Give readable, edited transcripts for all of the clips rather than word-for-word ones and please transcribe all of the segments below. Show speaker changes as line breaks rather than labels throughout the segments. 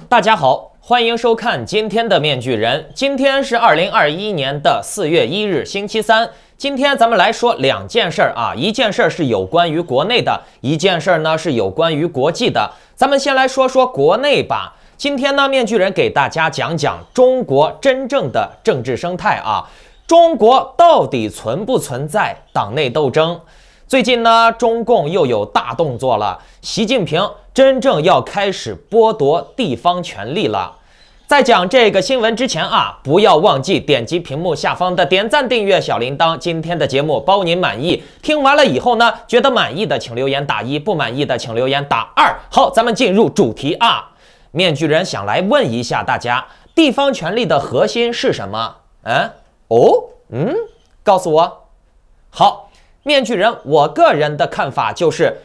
大家好，欢迎收看今天的面具人。今天是2021年的4月1日，星期三。今天咱们来说两件事啊，一件事是有关于国内的，一件事呢是有关于国际的。咱们先来说说国内吧。今天呢，面具人给大家讲讲中国真正的政治生态啊。中国到底存不存在党内斗争？最近呢，中共又有大动作了，习近平真正要开始剥夺地方权力了。在讲这个新闻之前啊，不要忘记点击屏幕下方的点赞、订阅、小铃铛。今天的节目包您满意。听完了以后呢，觉得满意的请留言打1，不满意的请留言打2。好，咱们进入主题啊。面具人想来问一下大家，地方权力的核心是什么？告诉我。好，面具人，我个人的看法就是，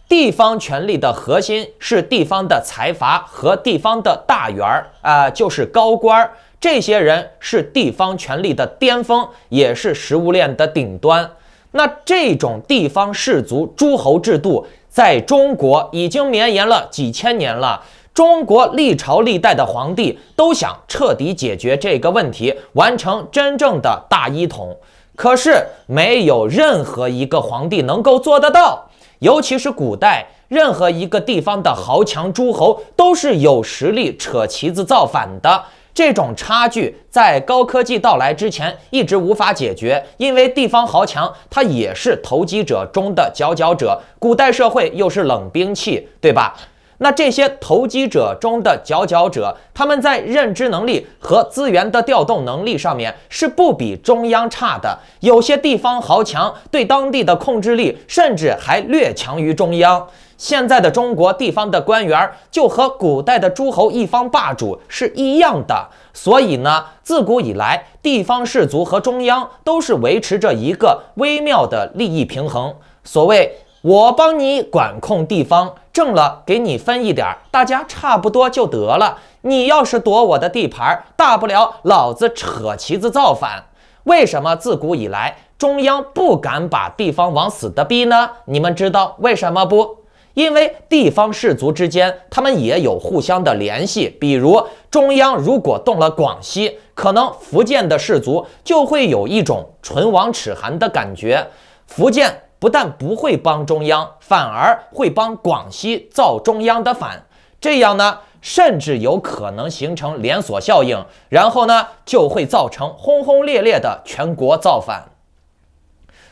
地方权力的核心是地方的财阀和地方的大员儿就是高官，这些人是地方权力的巅峰，也是食物链的顶端。那这种地方氏族诸侯制度在中国已经绵延了几千年了。中国历朝历代的皇帝都想彻底解决这个问题，完成真正的大一统。可是没有任何一个皇帝能够做得到，尤其是古代，任何一个地方的豪强诸侯都是有实力扯旗子造反的。这种差距在高科技到来之前一直无法解决，因为地方豪强他也是投机者中的佼佼者，古代社会又是冷兵器，对吧？那这些投机者中的佼佼者，他们在认知能力和资源的调动能力上面是不比中央差的，有些地方豪强对当地的控制力甚至还略强于中央。现在的中国地方的官员就和古代的诸侯一方霸主是一样的，所以呢，自古以来，地方氏族和中央都是维持着一个微妙的利益平衡。所谓我帮你管控地方，挣了给你分一点，大家差不多就得了。你要是夺我的地盘，大不了老子扯旗子造反。为什么自古以来中央不敢把地方往死的逼呢？你们知道为什么不？因为地方氏族之间他们也有互相的联系，比如中央如果动了广西，可能福建的氏族就会有一种唇亡齿寒的感觉。福建不但不会帮中央，反而会帮广西造中央的反，这样呢，甚至有可能形成连锁效应，然后呢，就会造成轰轰烈烈的全国造反。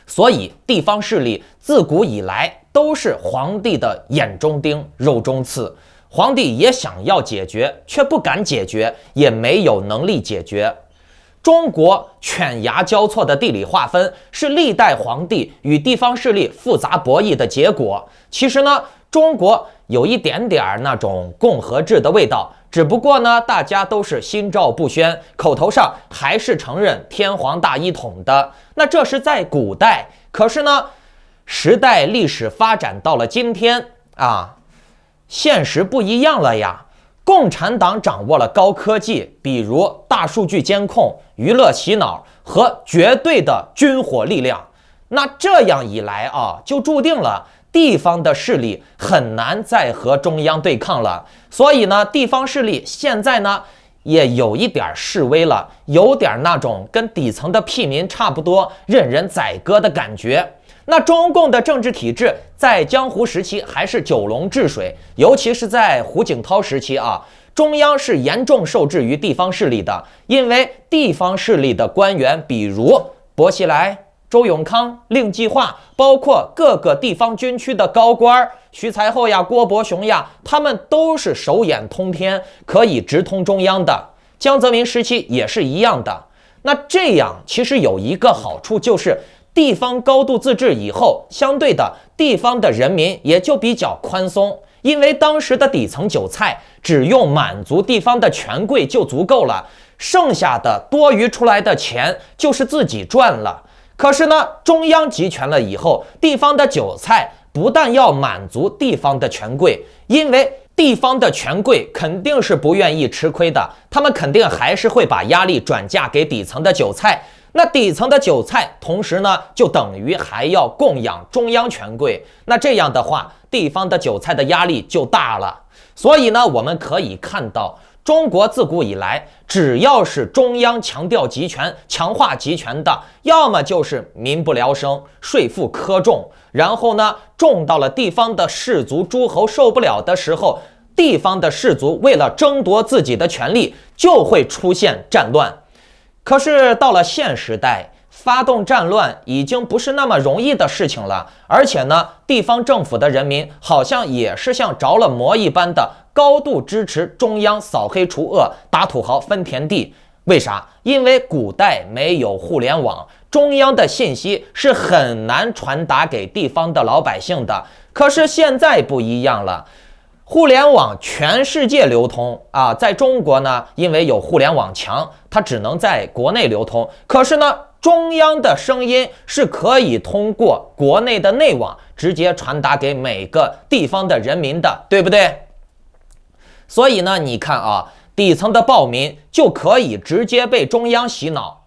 所以，地方势力自古以来都是皇帝的眼中钉、肉中刺，皇帝也想要解决，却不敢解决，也没有能力解决。中国犬牙交错的地理划分是历代皇帝与地方势力复杂博弈的结果。其实呢，中国有一点点那种共和制的味道，只不过呢，大家都是心照不宣，口头上还是承认天皇大一统的。那这是在古代，可是呢，时代历史发展到了今天啊，现实不一样了呀。共产党掌握了高科技，比如大数据监控、娱乐洗脑和绝对的军火力量。那这样一来啊，就注定了地方的势力很难再和中央对抗了。所以呢，地方势力现在呢也有一点示威了，有点那种跟底层的屁民差不多，任人宰割的感觉。那中共的政治体制在江湖时期还是九龙治水，尤其是在胡锦涛时期啊，中央是严重受制于地方势力的，因为地方势力的官员，比如薄熙来、周永康、令计划，包括各个地方军区的高官，徐才厚呀、郭伯雄呀，他们都是手眼通天，可以直通中央的。江泽民时期也是一样的。那这样其实有一个好处，就是地方高度自治以后，相对的地方的人民也就比较宽松，因为当时的底层韭菜只用满足地方的权贵就足够了，剩下的多余出来的钱就是自己赚了。可是呢，中央集权了以后，地方的韭菜不但要满足地方的权贵，因为地方的权贵肯定是不愿意吃亏的，他们肯定还是会把压力转嫁给底层的韭菜。那底层的韭菜同时呢，就等于还要供养中央权贵，那这样的话，地方的韭菜的压力就大了。所以呢，我们可以看到，中国自古以来，只要是中央强调集权、强化集权的，要么就是民不聊生、税负苛重，然后呢，重到了地方的士族诸侯受不了的时候，地方的士族为了争夺自己的权利，就会出现战乱。可是到了现时代，发动战乱已经不是那么容易的事情了，而且呢，地方政府的人民好像也是像着了魔一般的高度支持中央扫黑除恶、打土豪分田地。为啥？因为古代没有互联网，中央的信息是很难传达给地方的老百姓的。可是现在不一样了，互联网全世界流通啊，在中国呢，因为有互联网墙，它只能在国内流通。可是呢，中央的声音是可以通过国内的内网直接传达给每个地方的人民的，对不对？所以呢，你看啊，底层的暴民就可以直接被中央洗脑。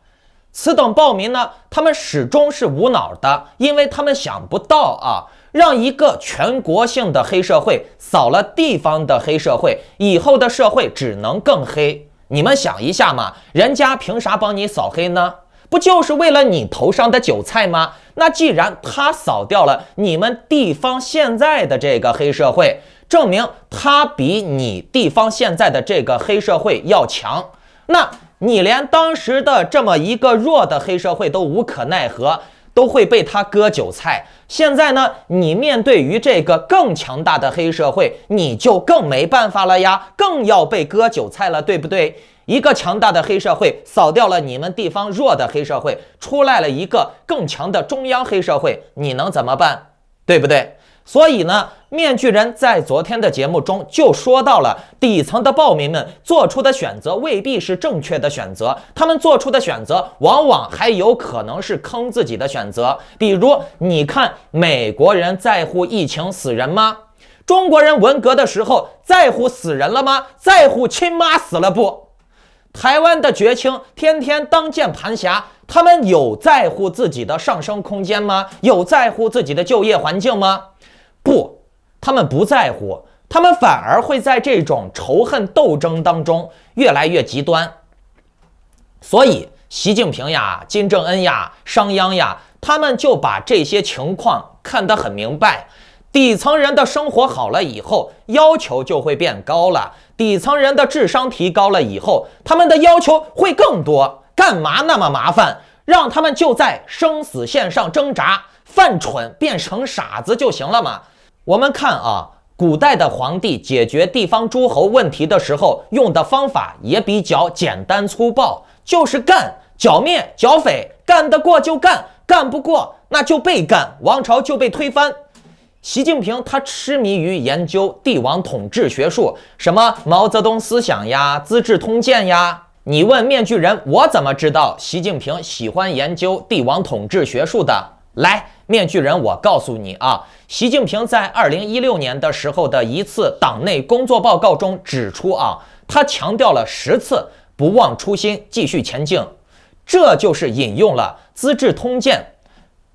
此等暴民呢，他们始终是无脑的，因为他们想不到啊，让一个全国性的黑社会扫了地方的黑社会，以后的社会只能更黑。你们想一下嘛，人家凭啥帮你扫黑呢？不就是为了你头上的韭菜吗？那既然他扫掉了你们地方现在的这个黑社会，证明他比你地方现在的这个黑社会要强，那你连当时的这么一个弱的黑社会都无可奈何，都会被他割韭菜。现在呢，你面对于这个更强大的黑社会，你就更没办法了呀，更要被割韭菜了，对不对？一个强大的黑社会扫掉了你们地方弱的黑社会，出来了一个更强的中央黑社会，你能怎么办？对不对？所以呢，面具人在昨天的节目中就说到了，底层的暴民们做出的选择未必是正确的选择，他们做出的选择往往还有可能是坑自己的选择。比如，你看美国人在乎疫情死人吗？中国人文革的时候在乎死人了吗？在乎亲妈死了不？台湾的绝青天天当键盘侠，他们有在乎自己的上升空间吗？有在乎自己的就业环境吗？不，他们不在乎，他们反而会在这种仇恨斗争当中越来越极端。所以习近平呀、金正恩呀、商鞅呀，他们就把这些情况看得很明白。底层人的生活好了以后，要求就会变高了。底层人的智商提高了以后，他们的要求会更多。干嘛那么麻烦？让他们就在生死线上挣扎，犯蠢变成傻子就行了嘛。我们看啊，古代的皇帝解决地方诸侯问题的时候，用的方法也比较简单粗暴，就是干，剿灭，剿匪，干得过就干，干不过那就被干，王朝就被推翻。习近平他痴迷于研究帝王统治学术，什么毛泽东思想呀、资治通鉴呀。你问面具人，我怎么知道习近平喜欢研究帝王统治学术的？来，面具人，我告诉你啊，习近平在2016年的时候的一次党内工作报告中指出啊，他强调了10次不忘初心，继续前进。这就是引用了《资治通鉴》。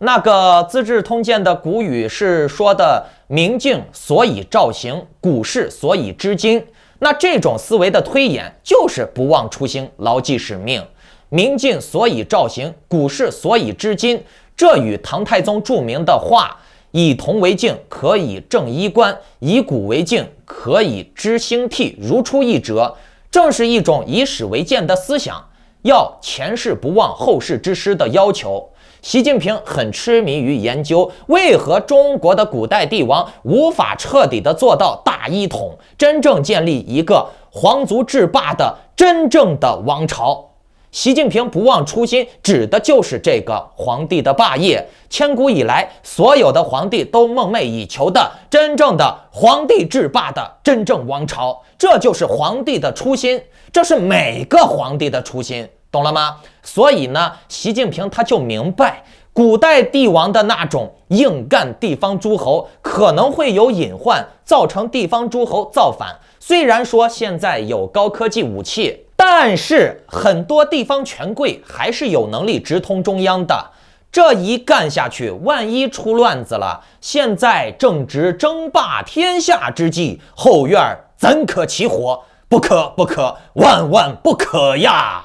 那个《资治通鉴》的古语是说的“明镜所以照行，古事所以知今”。那这种思维的推演就是不忘初心，牢记使命。明镜所以照行，古事所以知今，这与唐太宗著名的话“以铜为镜，可以正衣冠；以古为镜，可以知兴替”如出一辙。正是一种以史为鉴的思想，要前世不忘后世之师的要求。习近平很痴迷于研究为何中国的古代帝王无法彻底的做到大一统，真正建立一个皇族制霸的真正的王朝。习近平不忘初心，指的就是这个皇帝的霸业。千古以来，所有的皇帝都梦寐以求的真正的皇帝制霸的真正王朝，这就是皇帝的初心，这是每个皇帝的初心。懂了吗？所以呢，习近平他就明白，古代帝王的那种硬干地方诸侯可能会有隐患，造成地方诸侯造反。虽然说现在有高科技武器，但是很多地方权贵还是有能力直通中央的。这一干下去，万一出乱子了，现在正值争霸天下之际，后院怎可起火？不可不可，万万不可呀！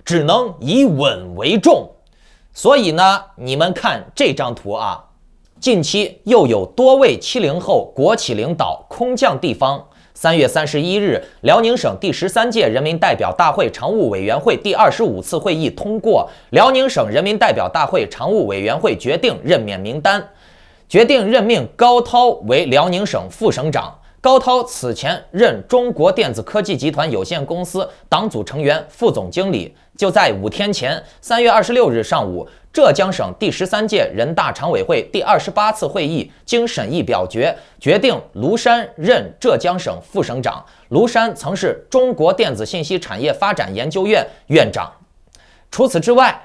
只能以稳为重。所以呢，你们看这张图啊，近期又有多位70后国企领导空降地方。3月31日，辽宁省第13届人民代表大会常务委员会第25次会议通过辽宁省人民代表大会常务委员会决定任免名单，决定任命高涛为辽宁省副省长。高涛此前任中国电子科技集团有限公司党组成员、副总经理。就在5天前，3月26日上午，浙江省第13届人大常委会第28次会议经审议表决，决定卢山任浙江省副省长。卢山曾是中国电子信息产业发展研究院院长。除此之外，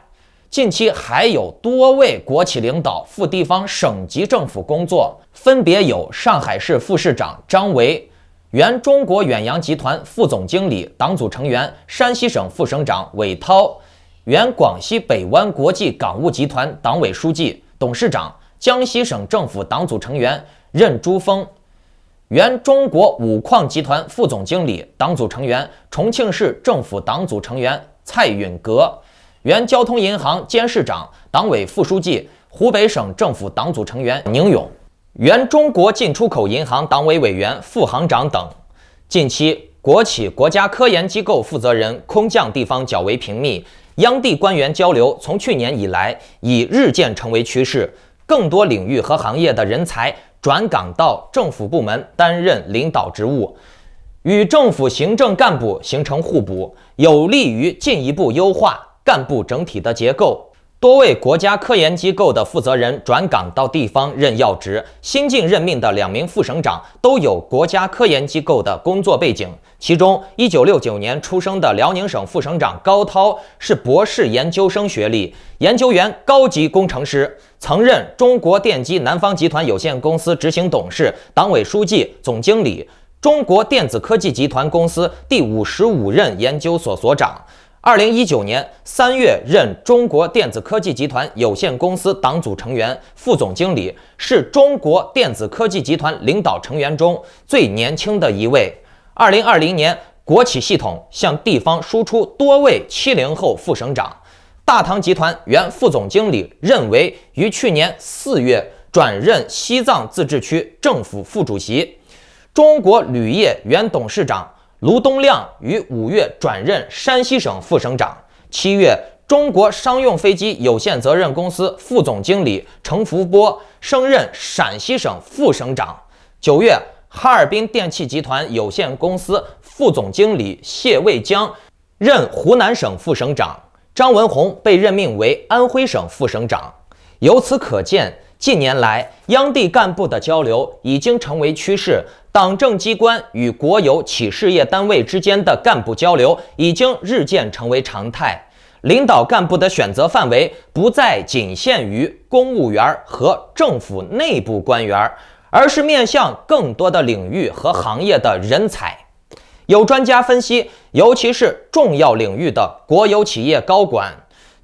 近期还有多位国企领导赴地方省级政府工作，分别有上海市副市长张维，原中国远洋集团副总经理、党组成员；山西省副省长韦涛，原广西北湾国际港务集团党委书记、董事长；江西省政府党组成员任珠峰，原中国五矿集团副总经理、党组成员；重庆市政府党组成员蔡允格，原交通银行监事长、党委副书记；湖北省政府党组成员宁勇，原中国进出口银行党委委员、副行长等。近期，国企、国家科研机构负责人空降地方较为频密，央地官员交流从去年以来已日渐成为趋势，更多领域和行业的人才转岗到政府部门担任领导职务，与政府行政干部形成互补，有利于进一步优化干部整体的结构。多位国家科研机构的负责人转岗到地方任要职，新晋任命的2名副省长都有国家科研机构的工作背景。其中，1969年出生的辽宁省副省长高涛是博士研究生学历，研究员高级工程师，曾任中国电机南方集团有限公司执行董事、党委书记、总经理，中国电子科技集团公司第55任研究所所长。2019年3月任中国电子科技集团有限公司党组成员、副总经理，是中国电子科技集团领导成员中最年轻的一位。2020年，国企系统向地方输出多位70后副省长。大唐集团原副总经理任维于去年4月转任西藏自治区政府副主席。中国铝业原董事长卢东亮于5月转任山西省副省长。7月，中国商用飞机有限责任公司副总经理程福波升任陕西省副省长。9月，哈尔滨电器集团有限公司副总经理谢卫江任湖南省副省长。张文宏被任命为安徽省副省长。由此可见，近年来央地干部的交流已经成为趋势，党政机关与国有企事业单位之间的干部交流已经日渐成为常态。领导干部的选择范围不再仅限于公务员和政府内部官员，而是面向更多的领域和行业的人才。有专家分析，尤其是重要领域的国有企业高管，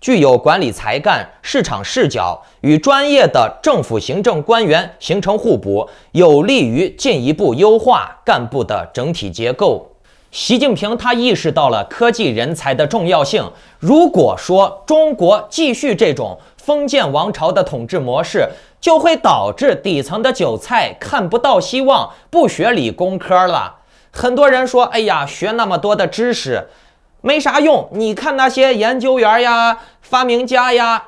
具有管理才干、市场视角，与专业的政府行政官员形成互补，有利于进一步优化干部的整体结构。习近平他意识到了科技人才的重要性。如果说中国继续这种封建王朝的统治模式，就会导致底层的韭菜看不到希望，不学理工科了。很多人说，哎呀，学那么多的知识没啥用，你看那些研究员呀、发明家呀，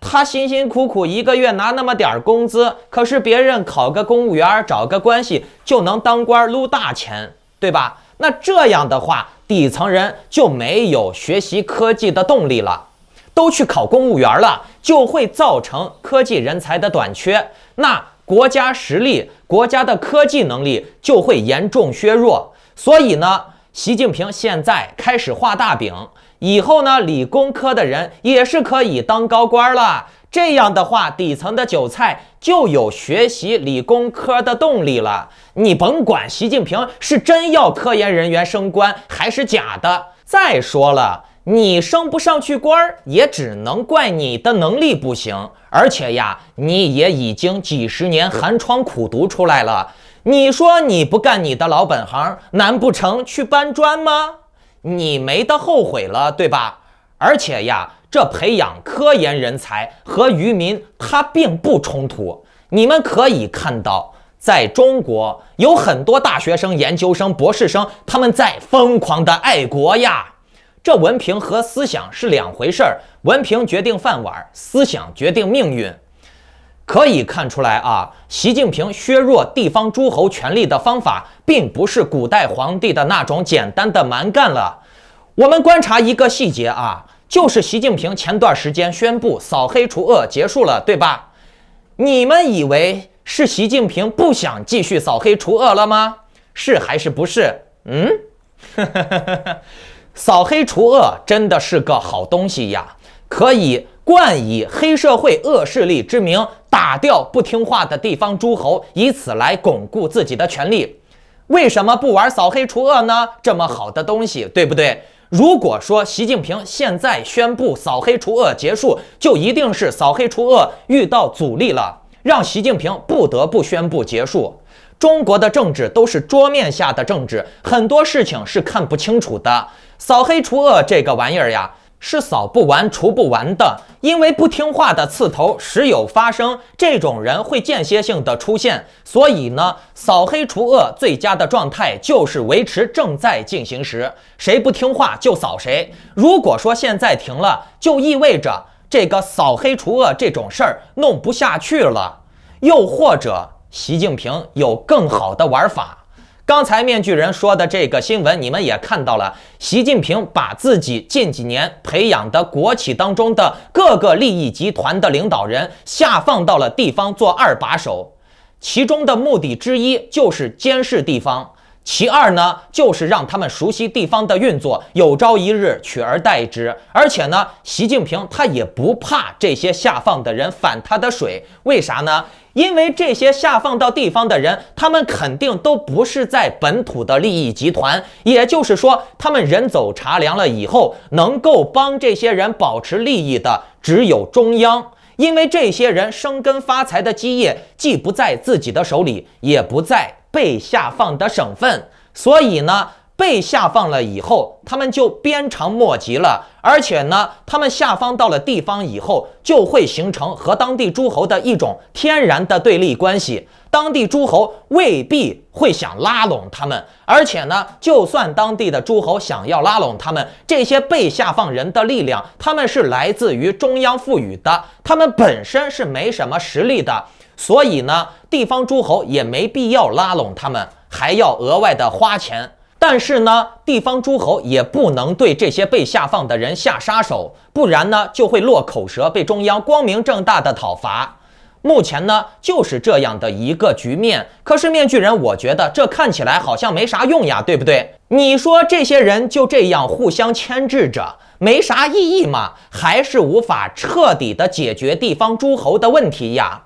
他辛辛苦苦一个月拿那么点工资，可是别人考个公务员，找个关系就能当官撸大钱，对吧？那这样的话，底层人就没有学习科技的动力了，都去考公务员了，就会造成科技人才的短缺，那国家实力、国家的科技能力就会严重削弱。所以呢，习近平现在开始画大饼，以后呢，理工科的人也是可以当高官了。这样的话，底层的韭菜就有学习理工科的动力了。你甭管习近平是真要科研人员升官还是假的。再说了，你升不上去官儿，也只能怪你的能力不行。而且呀，你也已经几十年寒窗苦读出来了。你说你不干你的老本行，难不成去搬砖吗？你没得后悔了，对吧？而且呀，这培养科研人才和渔民它并不冲突。你们可以看到，在中国有很多大学生、研究生、博士生，他们在疯狂的爱国呀。这文凭和思想是两回事儿，文凭决定饭碗，思想决定命运。可以看出来啊，习近平削弱地方诸侯权力的方法，并不是古代皇帝的那种简单的蛮干了。我们观察一个细节啊，就是习近平前段时间宣布扫黑除恶结束了，对吧？你们以为是习近平不想继续扫黑除恶了吗？是还是不是？扫黑除恶真的是个好东西呀，可以冠以黑社会恶势力之名，打掉不听话的地方诸侯，以此来巩固自己的权利。为什么不玩扫黑除恶呢？这么好的东西，对不对？如果说习近平现在宣布扫黑除恶结束，就一定是扫黑除恶遇到阻力了，让习近平不得不宣布结束。中国的政治都是桌面下的政治，很多事情是看不清楚的。扫黑除恶这个玩意儿呀，是扫不完除不完的，因为不听话的刺头时有发生，这种人会间歇性的出现，所以呢，扫黑除恶最佳的状态就是维持正在进行时，谁不听话就扫谁。如果说现在停了，就意味着这个扫黑除恶这种事儿弄不下去了，又或者习近平有更好的玩法。刚才面具人说的这个新闻，你们也看到了，习近平把自己近几年培养的国企当中的各个利益集团的领导人下放到了地方做二把手，其中的目的之一就是监视地方，其二呢，就是让他们熟悉地方的运作，有朝一日取而代之。而且呢，习近平他也不怕这些下放的人反他的水，为啥呢？因为这些下放到地方的人，他们肯定都不是在本土的利益集团，也就是说，他们人走茶凉了以后，能够帮这些人保持利益的只有中央。因为这些人生根发财的基业既不在自己的手里，也不在被下放的省份，所以呢，被下放了以后，他们就鞭长莫及了。而且呢，他们下放到了地方以后，就会形成和当地诸侯的一种天然的对立关系。当地诸侯未必会想拉拢他们，而且呢，就算当地的诸侯想要拉拢他们，这些被下放人的力量，他们是来自于中央赋予的，他们本身是没什么实力的，所以呢，地方诸侯也没必要拉拢他们，还要额外的花钱。但是呢，地方诸侯也不能对这些被下放的人下杀手，不然呢，就会落口舌，被中央光明正大的讨伐。目前呢，就是这样的一个局面。可是面具人，我觉得这看起来好像没啥用呀，对不对？你说这些人就这样互相牵制着，没啥意义吗？还是无法彻底的解决地方诸侯的问题呀？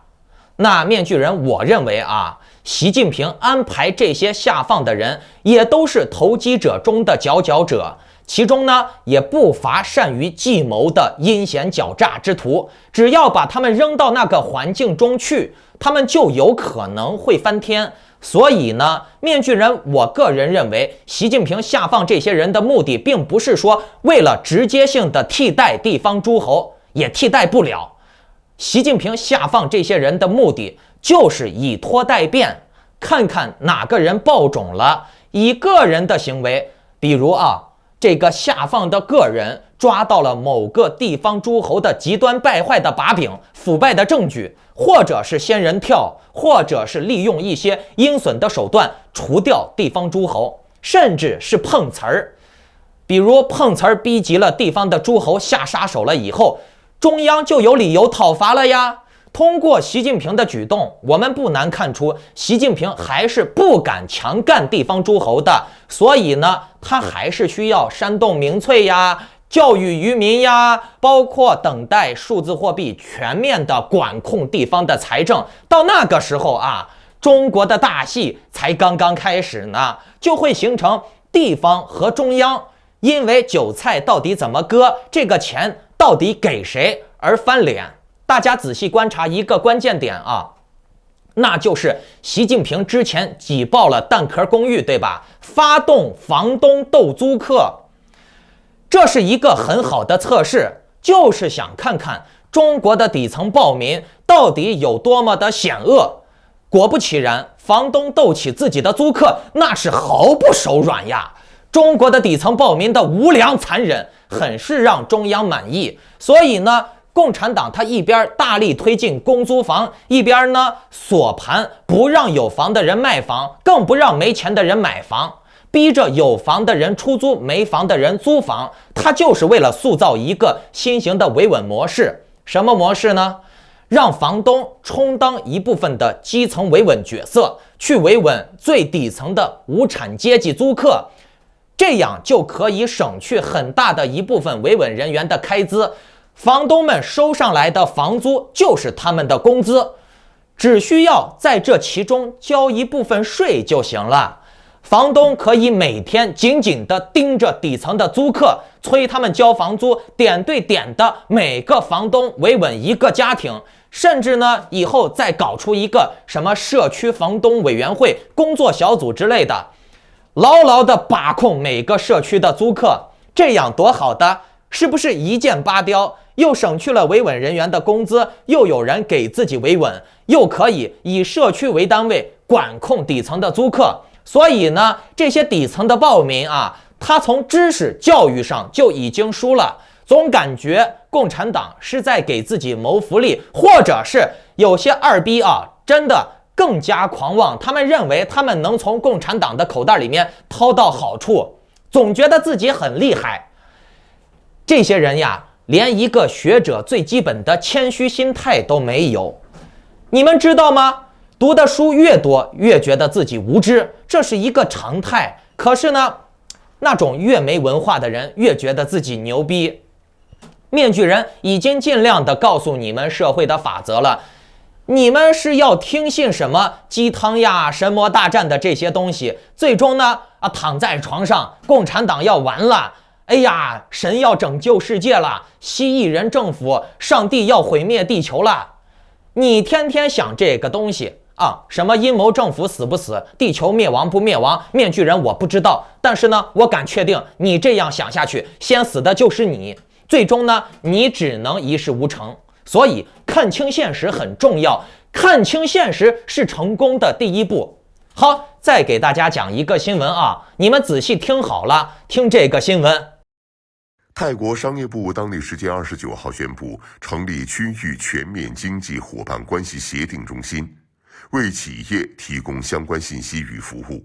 那面具人，我认为啊，习近平安排这些下放的人，也都是投机者中的佼佼者。其中呢，也不乏善于计谋的阴险狡诈之徒，只要把他们扔到那个环境中去，他们就有可能会翻天。所以呢，面具人，我个人认为，习近平下放这些人的目的，并不是说为了直接性的替代地方诸侯，也替代不了。习近平下放这些人的目的，就是以拖待变，看看哪个人爆种了，以个人的行为，比如这个下放的个人抓到了某个地方诸侯的极端败坏的把柄、腐败的证据，或者是仙人跳，或者是利用一些阴损的手段除掉地方诸侯，甚至是碰瓷儿。比如碰瓷儿逼急了地方的诸侯下杀手了以后，中央就有理由讨伐了呀。通过习近平的举动，我们不难看出，习近平还是不敢强干地方诸侯的，所以呢，他还是需要煽动民粹呀，教育渔民呀，包括等待数字货币全面的管控地方的财政。到那个时候中国的大戏才刚刚开始呢，就会形成地方和中央因为韭菜到底怎么割，这个钱到底给谁而翻脸。大家仔细观察一个关键点啊，那就是习近平之前挤爆了蛋壳公寓，对吧？发动房东斗租客，这是一个很好的测试，就是想看看中国的底层暴民到底有多么的险恶。果不其然，房东斗起自己的租客，那是毫不手软呀。中国的底层暴民的无良残忍，很是让中央满意。所以呢，共产党他一边大力推进公租房，一边呢锁盘，不让有房的人卖房，更不让没钱的人买房，逼着有房的人出租，没房的人租房。他就是为了塑造一个新型的维稳模式。什么模式呢？让房东充当一部分的基层维稳角色，去维稳最底层的无产阶级租客，这样就可以省去很大的一部分维稳人员的开支。房东们收上来的房租就是他们的工资，只需要在这其中交一部分税就行了。房东可以每天紧紧地盯着底层的租客，催他们交房租，点对点的每个房东维稳一个家庭，甚至呢以后再搞出一个什么社区房东委员会、工作小组之类的，牢牢地把控每个社区的租客，这样多好的，是不是一箭八雕？又省去了维稳人员的工资，又有人给自己维稳，又可以以社区为单位管控底层的租客。所以呢，这些底层的暴民啊，他从知识教育上就已经输了，总感觉共产党是在给自己谋福利，或者是有些二逼啊，真的更加狂妄，他们认为他们能从共产党的口袋里面掏到好处，总觉得自己很厉害。这些人呀，连一个学者最基本的谦虚心态都没有，你们知道吗？读的书越多，越觉得自己无知，这是一个常态。可是呢，那种越没文化的人越觉得自己牛逼。面具人已经尽量的告诉你们社会的法则了，你们是要听信什么鸡汤呀、神魔大战的这些东西，最终呢躺在床上，共产党要完了，哎呀，神要拯救世界了，蜥蜴人政府，上帝要毁灭地球了。你天天想这个东西啊，什么阴谋政府死不死，地球灭亡不灭亡，面具人我不知道，但是呢，我敢确定，你这样想下去，先死的就是你，最终呢，你只能一事无成。所以看清现实很重要，看清现实是成功的第一步。好，再给大家讲一个新闻啊，你们仔细听好了，听这个新闻。
泰国商业部当地时间29号宣布成立区域全面经济伙伴关系协定中心，为企业提供相关信息与服务。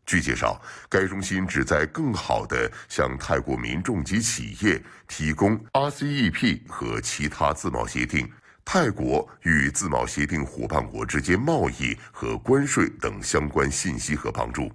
据介绍，该中心旨在更好地向泰国民众及企业提供 RCEP 和其他自贸协定、泰国与自贸协定伙伴国之间贸易和关税等相关信息和帮助。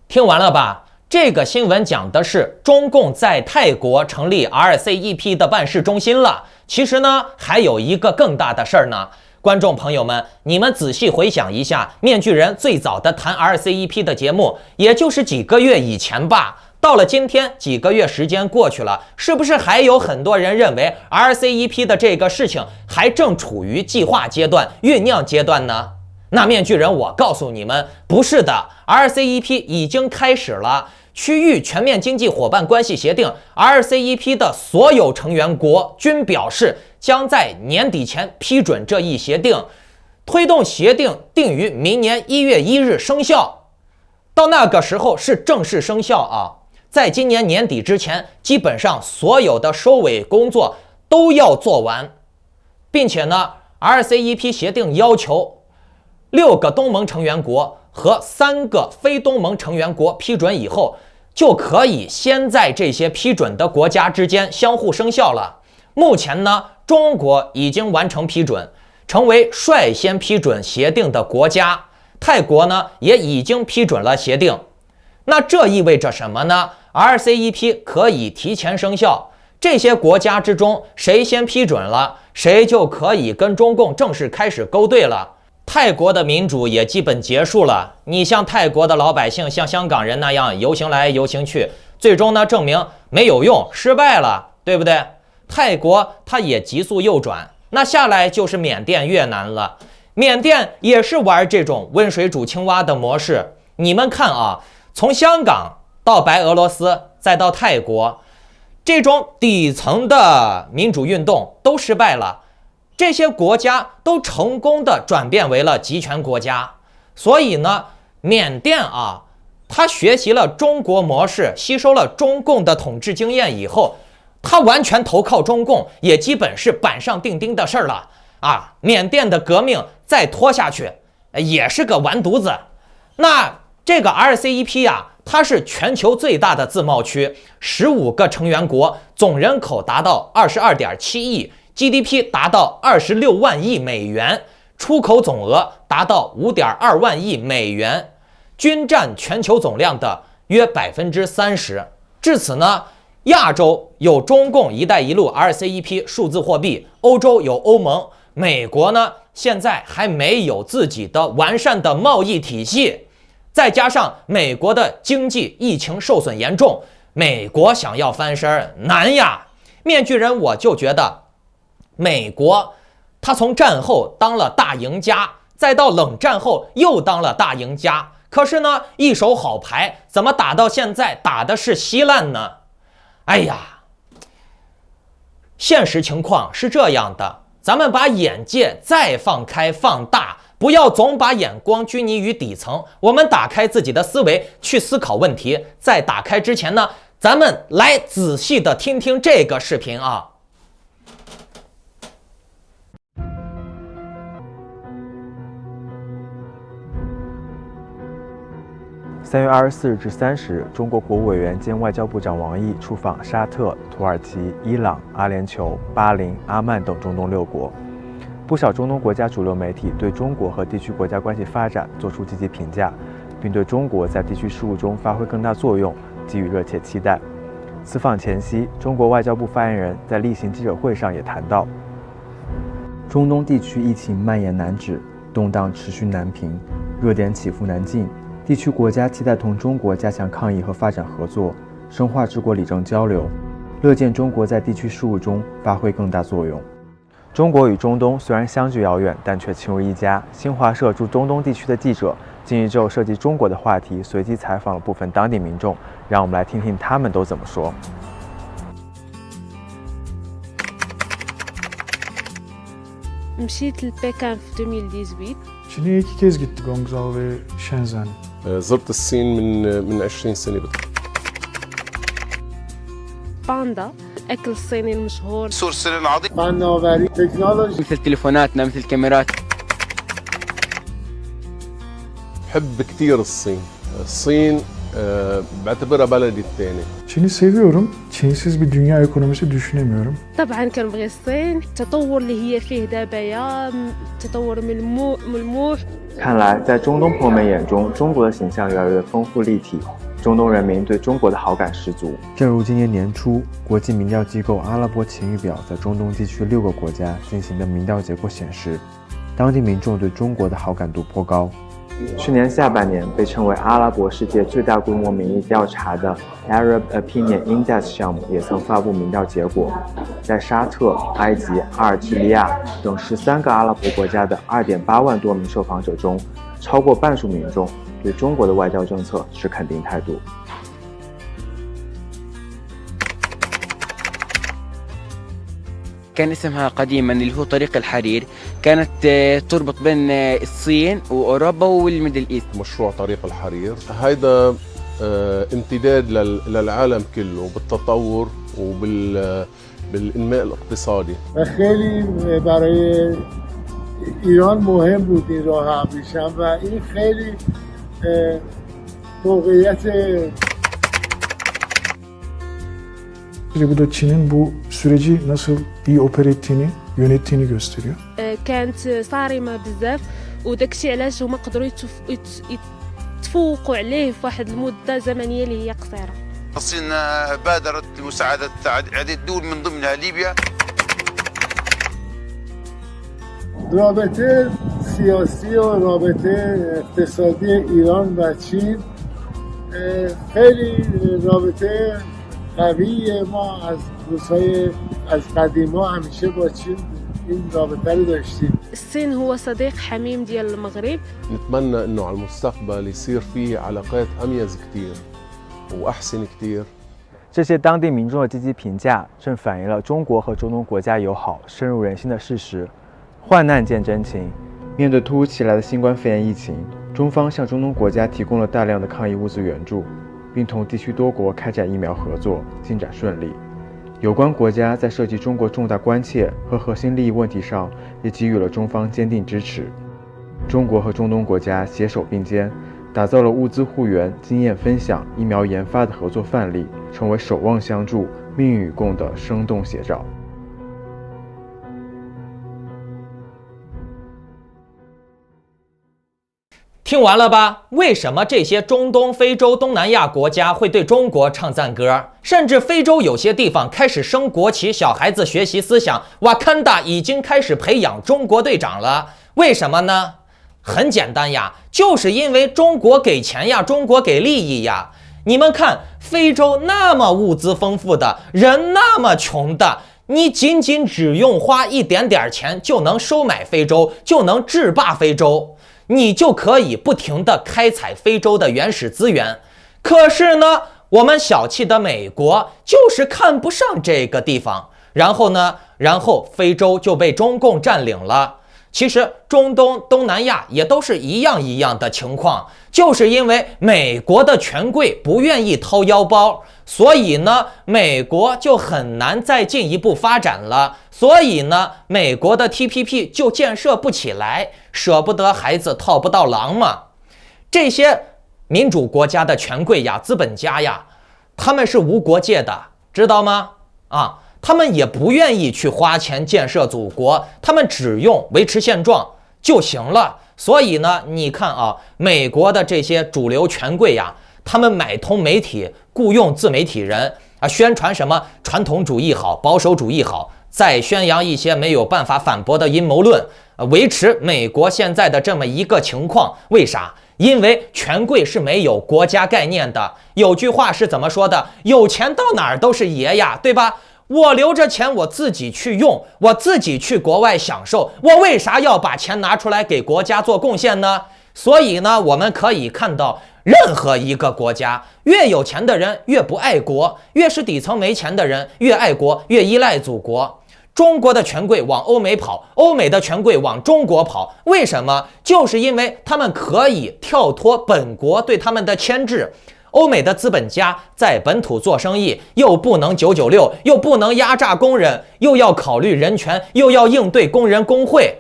听完了吧？这个新闻讲的是中共在泰国成立 RCEP 的办事中心了。其实呢，还有一个更大的事儿呢。观众朋友们，你们仔细回想一下，面具人最早的谈 RCEP 的节目，也就是几个月以前吧。到了今天，几个月时间过去了，是不是还有很多人认为 RCEP 的这个事情还正处于计划阶段、酝酿阶段呢？那面具人，我告诉你们，不是的 ，RCEP 已经开始了。区域全面经济伙伴关系协定 RCEP 的所有成员国均表示，将在年底前批准这一协定，推动协定定于明年1月1日生效。到那个时候是正式生效啊！在今年年底之前，基本上所有的收尾工作都要做完，并且呢 ，RCEP 协定要求6个东盟成员国和3个非东盟成员国批准以后，就可以先在这些批准的国家之间相互生效了。目前呢，中国已经完成批准，成为率先批准协定的国家。泰国呢，也已经批准了协定。那这意味着什么呢？ RCEP 可以提前生效，这些国家之中谁先批准了，谁就可以跟中共正式开始勾兑了。泰国的民主也基本结束了，你像泰国的老百姓像香港人那样游行来游行去，最终呢证明没有用，失败了，对不对？泰国它也急速右转，那下来就是缅甸、越南了。缅甸也是玩这种温水煮青蛙的模式。你们看啊，从香港到白俄罗斯，再到泰国，这种底层的民主运动都失败了，这些国家都成功的转变为了集权国家。所以呢，缅甸啊，他学习了中国模式，吸收了中共的统治经验以后，他完全投靠中共，也基本是板上钉钉的事儿了啊！缅甸的革命再拖下去，也是个完犊子。那这个 RCEP 啊，它是全球最大的自贸区，15个成员国，总人口达到22.7亿 ，GDP 达到26万亿美元，出口总额达到5.2万亿美元，均占全球总量的约30%。至此呢，亚洲有中共“一带一路” RCEP 数字货币，欧洲有欧盟，美国呢现在还没有自己的完善的贸易体系，再加上美国的经济疫情受损严重，美国想要翻身难呀。面具人我就觉得，美国他从战后当了大赢家，再到冷战后又当了大赢家，可是呢，一手好牌怎么打到现在打的是稀烂呢？哎呀，现实情况是这样的，咱们把眼界再放开放大，不要总把眼光拘泥于底层，我们打开自己的思维去思考问题。在打开之前呢，咱们来仔细的听听这个视频啊。
3月24日至30日，中国国务委员兼外交部长王毅出访沙特、土耳其、伊朗、阿联酋、巴林、阿曼等中东6国。不少中东国家主流媒体对中国和地区国家关系发展作出积极评价，并对中国在地区事务中发挥更大作用给予热切期待。此访前夕，中国外交部发言人在例行记者会上也谈到，中东地区疫情蔓延难止，动荡持续难平，热点起伏难尽。地区国家期待同中国加强抗疫和发展合作，深化治国理政交流，乐见中国在地区事务中发挥更大作用。中国与中东虽然相距遥远，但却亲如一家。新华社驻中东地区的记者近日就涉及中国的话题，随机采访了部分当地民众，让我们来听听他们都怎么说。
مشيت لبيكان في 2018.
Çin'e 2 kez gittik, Guangzhou ve Shenzhen.
زرت الصين من 20 سنة.
باندا أكل الصيني المشهور.
سورسل العظيم.
فناوری تكنولوجي
مثل تليفوناتنا مثل الكاميرات.
بحب كثير الصين بعتبرها بلدي الثاني.
Çin'i seviyorum. Çinsiz bir dünya ekonomisi düşünemiyorum.
طبعا كنبغي الصين. التطور اللي هي فيه دابا تطور ملموح.
看来，在中东朋友们眼中，中国的形象越来越丰富立体，中东人民对中国的好感十足。正如今年年初，国际民调机构阿拉伯晴雨表在中东地区6个国家进行的民调结果显示，当地民众对中国的好感度颇高。去年下半年，被称为阿拉伯世界最大规模民意调查的 Arab Opinion Index 项目也曾发布民调结果，在沙特、埃及、阿尔及利亚等13个阿拉伯国家的2.8万多名受访者中，超过半数民众对中国的外交政策持肯定态度。
كان اسمها قديما اللي هو طريق الحرير، كانت تربط بين الصين وأوروبا والميدل إيست.
مشروع طريق الحرير هيدا امتداد للعالم كله بالتطور بالإنماء الاقتصادي.
خیلی برای ایران مهم بود این راه ابریشم و این خیلی موقعیت.
Bu da Çin'in bu süreci nasıl iyi opera ettiğini, yönettiğini gösteriyor.
كانت صارمة بزاف وداكشي علاش هما قدروا يتفوقوا عليه في واحد المدة زمنية اللي هي قصيرة.
الصين بادرت لمساعدة عدة دول من ضمنها ليبيا.
رابطه سیاسی و رابطه اقتصادی ایران و چین خیلی رابطه قویه ما از روزهای از قدیما همیشه با چین این رابطه رو داشتیم.
الصين هو صديق حميم ديال المغرب.
نتمنى انه على المستقبل يصير في علاقات اميز كتير واحسن كتير。
这些当地民众的积极评价，正反映了中国和中东国家友好深入人心的事实。患难见真情，面对突如其来的新冠肺炎疫情，中方向中东国家提供了大量的抗疫物资援助，并同地区多国开展疫苗合作，进展顺利。有关国家在涉及中国重大关切和核心利益问题上，也给予了中方坚定支持。中国和中东国家携手并肩，打造了物资互援、经验分享、疫苗研发的合作范例，成为守望相助、命运与共的生动写照。
听完了吧？为什么这些中东、非洲、东南亚国家会对中国唱赞歌？甚至非洲有些地方开始升国旗，小孩子学习思想。瓦坎达已经开始培养中国队长了。为什么呢？很简单呀，就是因为中国给钱呀，中国给利益呀。你们看，非洲那么物资丰富的，人那么穷的，你仅只用花一点点钱就能收买非洲，就能制霸非洲。你就可以不停地开采非洲的原始资源。可是呢，我们小气的美国就是看不上这个地方，然后非洲就被中共占领了。其实中东、东南亚也都是一样的情况，就是因为美国的权贵不愿意掏腰包，所以呢，美国就很难再进一步发展了。所以呢，美国的 TPP 就建设不起来，舍不得孩子套不到狼嘛。这些民主国家的权贵呀、资本家呀，他们是无国界的，知道吗？他们也不愿意去花钱建设祖国，他们只用维持现状就行了。所以呢，你看美国的这些主流权贵呀，他们买通媒体，雇佣自媒体人宣传什么传统主义好、保守主义好，再宣扬一些没有办法反驳的阴谋论，维持美国现在的这么一个情况。为啥？因为权贵是没有国家概念的。有句话是怎么说的？有钱到哪儿都是爷呀，对吧？我留着钱我自己去用，我自己去国外享受，我为啥要把钱拿出来给国家做贡献呢？所以呢，我们可以看到，任何一个国家，越有钱的人越不爱国，越是底层没钱的人越爱国，越依赖祖国。中国的权贵往欧美跑，欧美的权贵往中国跑，为什么？就是因为他们可以跳脱本国对他们的牵制。欧美的资本家在本土做生意，又不能996，又不能压榨工人，又要考虑人权，又要应对工人工会，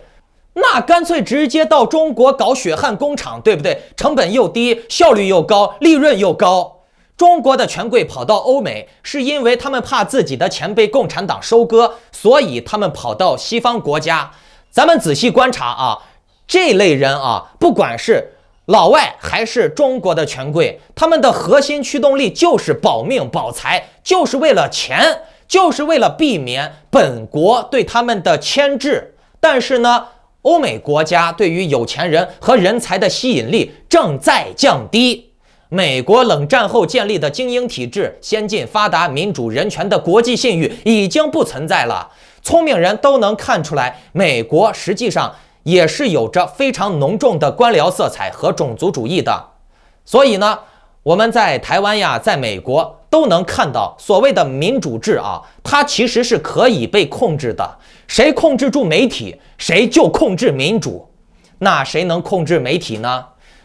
那干脆直接到中国搞血汗工厂，对不对？成本又低，效率又高，利润又高。中国的权贵跑到欧美，是因为他们怕自己的钱被共产党收割，所以他们跑到西方国家。咱们仔细观察这类人不管是老外还是中国的权贵，他们的核心驱动力就是保命保财，就是为了钱，就是为了避免本国对他们的牵制。但是呢，欧美国家对于有钱人和人才的吸引力正在降低。美国冷战后建立的精英体制、先进发达、民主人权的国际信誉已经不存在了。聪明人都能看出来，美国实际上也是有着非常浓重的官僚色彩和种族主义的。所以呢，我们在台湾呀，在美国都能看到所谓的民主制它其实是可以被控制的。谁控制住媒体，谁就控制民主。那谁能控制媒体呢？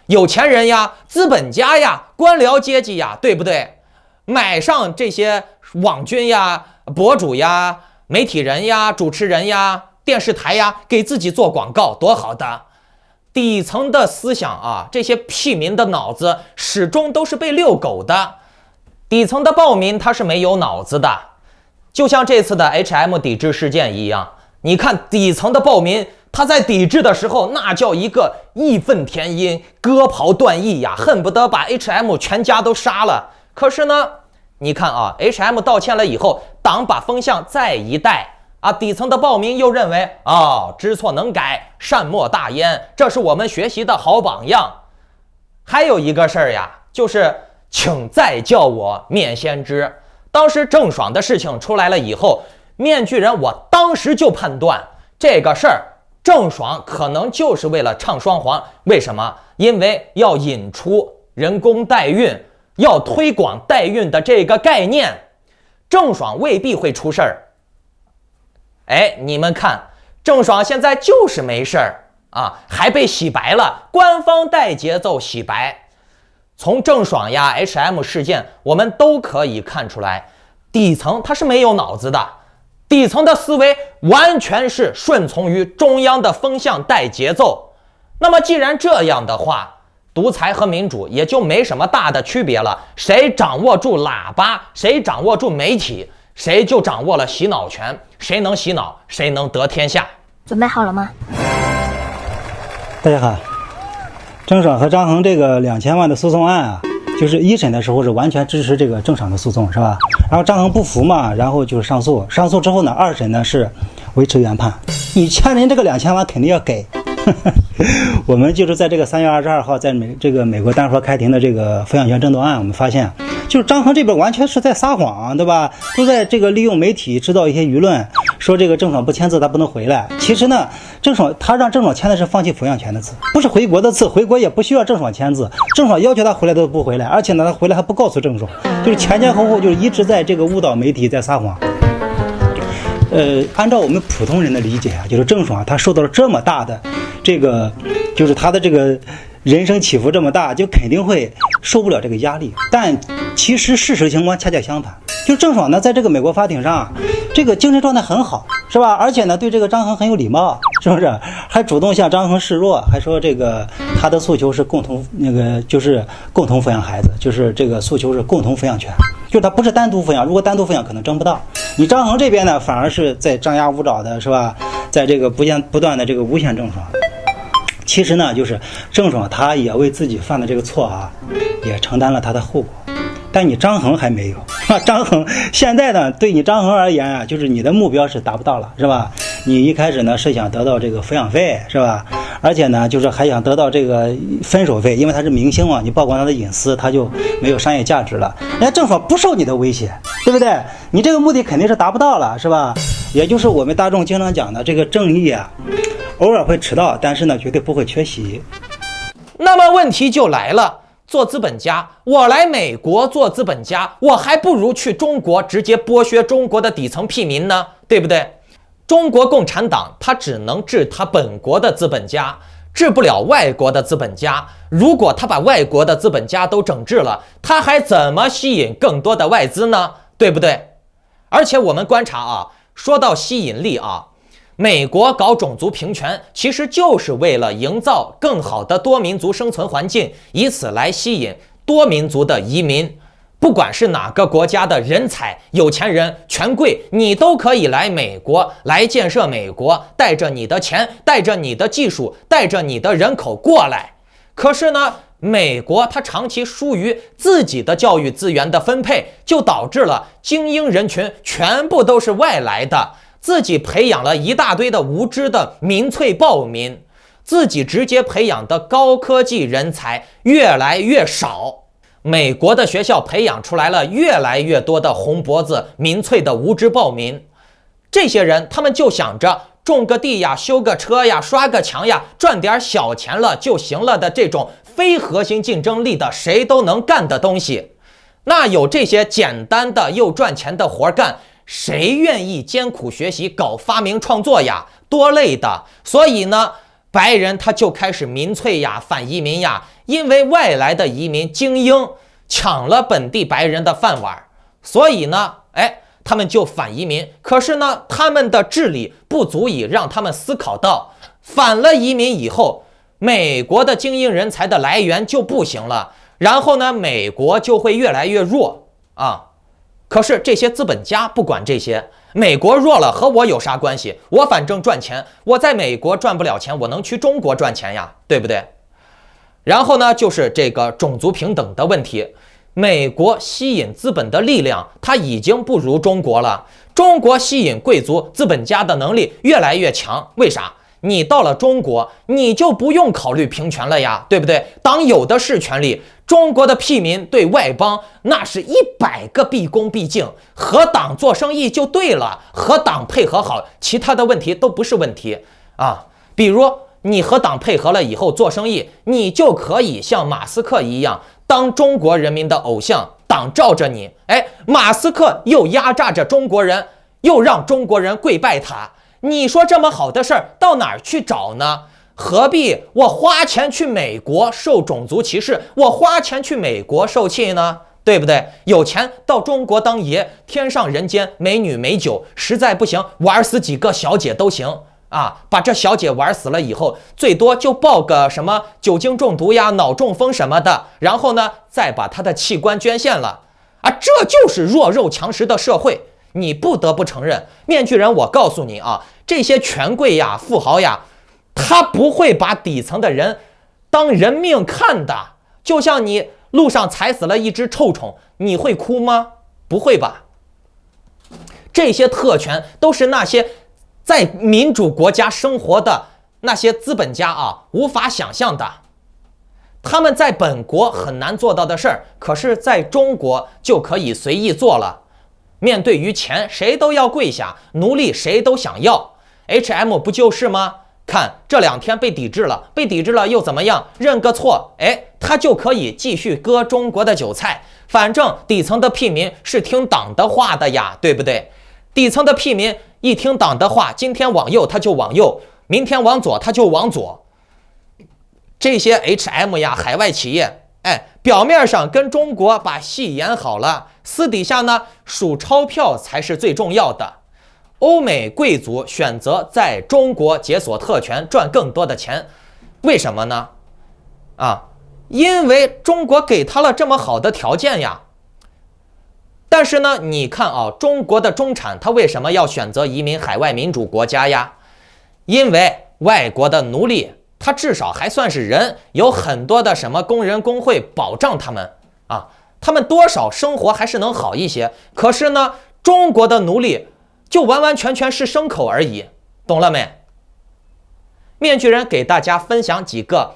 有钱人呀，资本家呀，官僚阶级呀，对不对？买上这些网军呀、博主呀、媒体人呀、主持人呀、电视台呀，给自己做广告，多好的！底层的思想这些屁民的脑子始终都是被遛狗的。底层的暴民他是没有脑子的，就像这次的 HM 抵制事件一样。你看底层的暴民，他在抵制的时候，那叫一个义愤填膺、割袍断义呀，恨不得把 HM 全家都杀了。可是呢，你看HM 道歉了以后，党把风向再一带底层的暴民又认为知错能改，善莫大焉，这是我们学习的好榜样。还有一个事儿呀，就是请再叫我面先知。当时郑爽的事情出来了以后，面具人我当时就判断这个事儿，郑爽可能就是为了唱双簧。为什么？因为要引出人工代孕，要推广代孕的这个概念，郑爽未必会出事儿。哎，你们看，郑爽现在就是没事儿啊，还被洗白了，官方带节奏洗白。从郑爽呀 H&M 事件，我们都可以看出来，底层他是没有脑子的，底层的思维完全是顺从于中央的风向带节奏。那么既然这样的话，独裁和民主也就没什么大的区别了，谁掌握住喇叭，谁掌握住媒体，谁就掌握了洗脑权，谁能洗脑，谁能得天下。
准备好了吗？
大家好，郑爽和张恒这个2000万的诉讼案啊，就是一审的时候是完全支持这个郑爽的诉讼，是吧？然后张恒不服嘛，然后就是上诉，上诉之后呢，二审呢是维持原判。你欠人这个2000万肯定要给。我们就是在这个3月22号，在美国丹佛开庭的这个抚养权争夺案，我们发现，就是张恒这边完全是在撒谎，对吧？都在这个利用媒体制造一些舆论，说这个郑爽不签字他不能回来。其实呢，他让郑爽签的是放弃抚养权的字，不是回国的字，回国也不需要郑爽签字。郑爽要求他回来都不回来，而且呢，他回来还不告诉郑爽，就是前前后后就是一直在这个误导媒体，在撒谎。按照我们普通人的理解啊，就是郑爽他受到了这么大的这个，就是他的这个人生起伏这么大，就肯定会受不了这个压力。但其实事实情况恰恰相反，就郑爽呢在这个美国法庭上，这个精神状态很好，是吧？而且呢对这个张恒很有礼貌，是不是？还主动向张恒示弱，还说这个他的诉求是共同就是共同抚养孩子，就是这个诉求是共同抚养权。就是他不是单独抚养，如果单独抚养可能争不到。你张恒这边呢，反而是在张牙舞爪的，是吧？在这个不断的这个诬陷郑爽。其实呢，就是郑爽他也为自己犯的这个错啊，也承担了他的后果。但你张恒还没有，张恒现在呢，对你张恒而言啊，就是你的目标是达不到了，是吧？你一开始呢是想得到这个抚养费，是吧？而且呢，就是还想得到这个分手费，因为他是明星嘛，你曝光他的隐私，他就没有商业价值了。人家郑爽不受你的威胁，对不对？你这个目的肯定是达不到了，是吧？也就是我们大众经常讲的这个正义啊，偶尔会迟到，但是呢，绝对不会缺席。
那么问题就来了。做资本家，我来美国做资本家，我还不如去中国直接剥削中国的底层屁民呢，对不对？中国共产党他只能治他本国的资本家，治不了外国的资本家。如果他把外国的资本家都整治了，他还怎么吸引更多的外资呢？对不对？而且我们观察啊，说到吸引力啊，美国搞种族平权，其实就是为了营造更好的多民族生存环境，以此来吸引多民族的移民。不管是哪个国家的人才、有钱人、权贵，你都可以来美国，来建设美国，带着你的钱，带着你的技术，带着你的人口过来。可是呢，美国它长期疏于自己的教育资源的分配，就导致了精英人群全部都是外来的，自己培养了一大堆的无知的民粹暴民，自己直接培养的高科技人才越来越少。美国的学校培养出来了越来越多的红脖子民粹的无知暴民，这些人他们就想着种个地呀，修个车呀，刷个墙呀，赚点小钱了就行了的这种非核心竞争力的谁都能干的东西。那有这些简单的又赚钱的活干，谁愿意艰苦学习搞发明创作呀？多累的。所以呢，白人他就开始民粹呀，反移民呀，因为外来的移民精英抢了本地白人的饭碗，所以呢，他们就反移民。可是呢，他们的智力不足以让他们思考到，反了移民以后，美国的精英人才的来源就不行了，然后呢，美国就会越来越弱啊。可是这些资本家不管这些，美国弱了和我有啥关系？我反正赚钱，我在美国赚不了钱，我能去中国赚钱呀，对不对？然后呢，就是这个种族平等的问题。美国吸引资本的力量，它已经不如中国了。中国吸引贵族资本家的能力越来越强，为啥？你到了中国，你就不用考虑平权了呀，对不对？党有的是权利，中国的屁民对外邦那是100个毕恭毕敬，和党做生意就对了，和党配合好，其他的问题都不是问题啊。比如你和党配合了以后做生意，你就可以像马斯克一样当中国人民的偶像，党罩着你，哎，马斯克又压榨着中国人，又让中国人跪拜他。你说这么好的事儿到哪儿去找呢？何必我花钱去美国受种族歧视，我花钱去美国受气呢？对不对？有钱到中国当爷，天上人间美女美酒，实在不行玩死几个小姐都行啊！把这小姐玩死了以后，最多就报个什么酒精中毒呀、脑中风什么的，然后呢再把她的器官捐献了啊！这就是弱肉强食的社会。你不得不承认，面具人，我告诉你啊，这些权贵呀、富豪呀，他不会把底层的人当人命看的。就像你路上踩死了一只臭虫，你会哭吗？不会吧。这些特权都是那些在民主国家生活的那些资本家啊无法想象的。他们在本国很难做到的事儿，可是在中国就可以随意做了。面对于钱，谁都要跪下，奴隶谁都想要。H&M 不就是吗？看这2天被抵制了，被抵制了又怎么样？认个错，哎，他就可以继续割中国的韭菜。反正底层的屁民是听党的话的呀，对不对？底层的屁民一听党的话，今天往右他就往右，明天往左他就往左。这些 H&M 呀，海外企业，哎，表面上跟中国把戏演好了，私底下呢数钞票才是最重要的。欧美贵族选择在中国解锁特权，赚更多的钱，为什么呢？因为中国给他了这么好的条件呀。但是呢，你看啊，中国的中产他为什么要选择移民海外民主国家呀？因为外国的奴隶他至少还算是人，有很多的什么工人工会保障他们啊，他们多少生活还是能好一些。可是呢，中国的奴隶就完完全全是牲口而已，懂了没？面具人给大家分享几个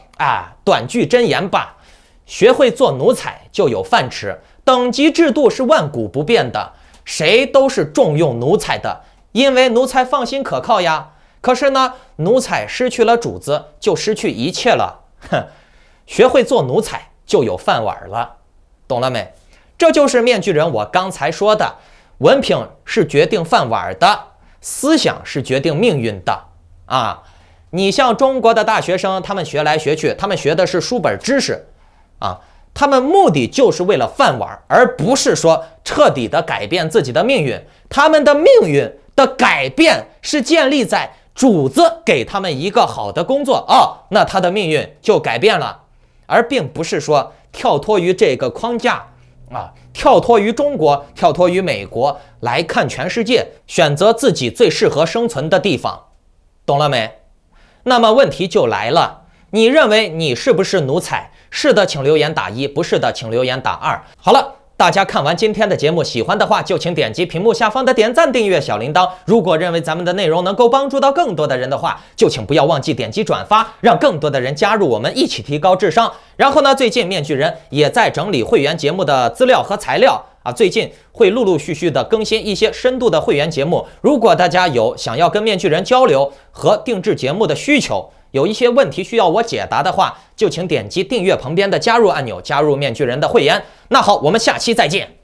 短句箴言吧。学会做奴才就有饭吃，等级制度是万古不变的，谁都是重用奴才的，因为奴才放心可靠呀。可是呢，奴才失去了主子，就失去一切了。学会做奴才就有饭碗了，懂了没？这就是面具人我刚才说的，文凭是决定饭碗的，思想是决定命运的啊！你像中国的大学生，他们学来学去，他们学的是书本知识啊，他们目的就是为了饭碗，而不是说彻底的改变自己的命运。他们的命运的改变是建立在主子给他们一个好的工作那他的命运就改变了，而并不是说跳脱于这个框架跳脱于中国，跳脱于美国来看全世界，选择自己最适合生存的地方，懂了没？那么问题就来了，你认为你是不是奴才？是的请留言打1，不是的请留言打2。好了，大家看完今天的节目，喜欢的话就请点击屏幕下方的点赞、订阅、小铃铛。如果认为咱们的内容能够帮助到更多的人的话，就请不要忘记点击转发，让更多的人加入我们，一起提高智商。然后呢，最近面具人也在整理会员节目的资料和材料最近会陆陆续续的更新一些深度的会员节目。如果大家有想要跟面具人交流和定制节目的需求，有一些问题需要我解答的话，就请点击订阅旁边的加入按钮，加入面具人的会员。那好，我们下期再见。